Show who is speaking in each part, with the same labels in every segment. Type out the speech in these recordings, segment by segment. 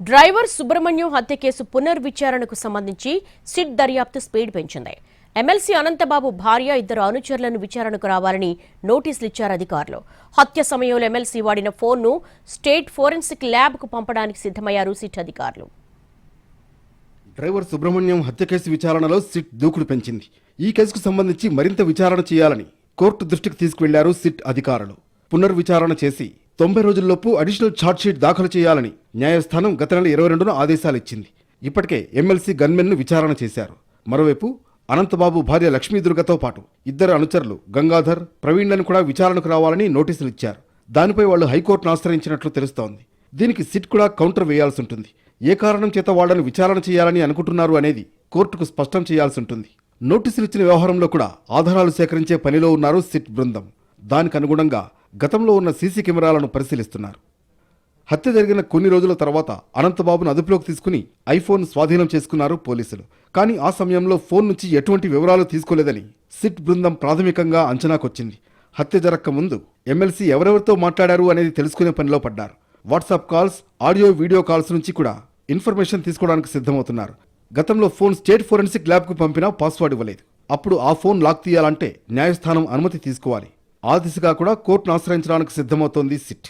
Speaker 1: Driver Subrahmanyam హత్య case పునర్విచారణకు సంబంధించి SIT దర్యాప్తు స్పీడ్ పెంచింది. ఎమ్మెల్సీ అనంతబాబు భార్య, ఇద్దరు అనుచరులను విచారణకు రావాలని నోటీసులు ఇచ్చారు అధికారులు. హత్య సమయంలో ఎమ్మెల్సీ వాడిన ఫోన్ను స్టేట్ ఫోరెన్సిక్ ల్యాబ్కు పంపడానికి సిద్ధమయ్యారు సిట్ అధికారులు.
Speaker 2: డ్రైవర్ సుబ్రహ్మణ్యం హత్య కేసు విచారణలో సిట్ దూకుడు పెంచింది. ఈ కేసుకు సంబంధించి మరింత విచారణ చేయాలని కోర్టు దృష్టికి తీసుకువెళ్లారు సిట్ అధికారులు. పునర్విచారణ చేసి 90 రోజుల్లోపు అడిషనల్ ఛార్జ్షీట్ దాఖలు చేయాలని న్యాయస్థానం గత నెల 22న ఆదేశాలిచ్చింది. ఇప్పటికే ఎమ్మెల్సీ గన్మెన్ను విచారణ చేశారు. మరోవైపు అనంతబాబు భార్య లక్ష్మీదుర్గతో పాటు ఇద్దరు అనుచరులు గంగాధర్, ప్రవీణ్లను కూడా విచారణకు రావాలని నోటీసులు ఇచ్చారు. దానిపై వాళ్లు హైకోర్టును ఆశ్రయించినట్లు తెలుస్తోంది. దీనికి సిట్ కూడా కౌంటర్ వేయాల్సి ఉంటుంది. ఏ కారణం చేత వాళ్లను విచారణ చేయాలని అనుకుంటున్నారు అనేది కోర్టుకు స్పష్టం చేయాల్సి ఉంటుంది. నోటీసులు ఇచ్చిన వ్యవహారంలో కూడా ఆధారాలు సేకరించే పనిలో ఉన్నారు సిట్ బృందం. దానికి అనుగుణంగా గతంలో ఉన్న సీసీ కెమెరాలను పరిశీలిస్తున్నారు. హత్య జరిగిన కొన్ని రోజుల తర్వాత అనంతబాబును అదుపులోకి తీసుకుని ఐఫోన్ స్వాధీనం చేసుకున్నారు పోలీసులు. కానీ ఆ సమయంలో ఫోన్ నుంచి ఎటువంటి వివరాలు తీసుకోలేదని సిట్ బృందం ప్రాథమికంగా అంచనాకొచ్చింది. హత్య జరక్క ముందు ఎమ్మెల్సీ ఎవరెవరితో మాట్లాడారు అనేది తెలుసుకునే పనిలో పడ్డారు. WhatsApp calls, audio, video calls నుంచి కూడా ఇన్ఫర్మేషన్ తీసుకోవడానికి సిద్ధమవుతున్నారు. గతంలో ఫోన్ స్టేట్ ఫోరెన్సిక్ ల్యాబ్కు పంపినా పాస్వర్డ్ ఇవ్వలేదు. అప్పుడు ఆ ఫోన్ లాక్ తీయాలంటే న్యాయస్థానం అనుమతి తీసుకోవాలి. ఆ దిశగా కూడా కోర్టును ఆశ్రయించడానికి సిద్ధమవుతోంది సిట్.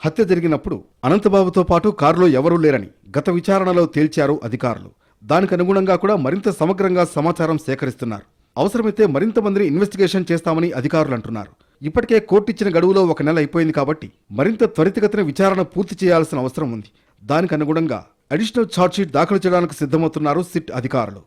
Speaker 2: హత్య జరిగినప్పుడు అనంతబాబుతో పాటు కారులో ఎవరూ లేరని గత విచారణలో తేల్చారు అధికారులు. దానికి అనుగుణంగా కూడా మరింత సమగ్రంగా సమాచారం సేకరిస్తున్నారు. అవసరమైతే మరింత మందిని ఇన్వెస్టిగేషన్ చేస్తామని అధికారులు అంటున్నారు. ఇప్పటికే కోర్టు ఇచ్చిన గడువులో 1 నెల అయిపోయింది కాబట్టి మరింత త్వరితగతిన విచారణ పూర్తి చేయాల్సిన అవసరం ఉంది. దానికి అనుగుణంగా అడిషనల్ ఛార్జ్షీట్ దాఖలు చేయడానికి సిద్ధమవుతున్నారు సిట్ అధికారులు.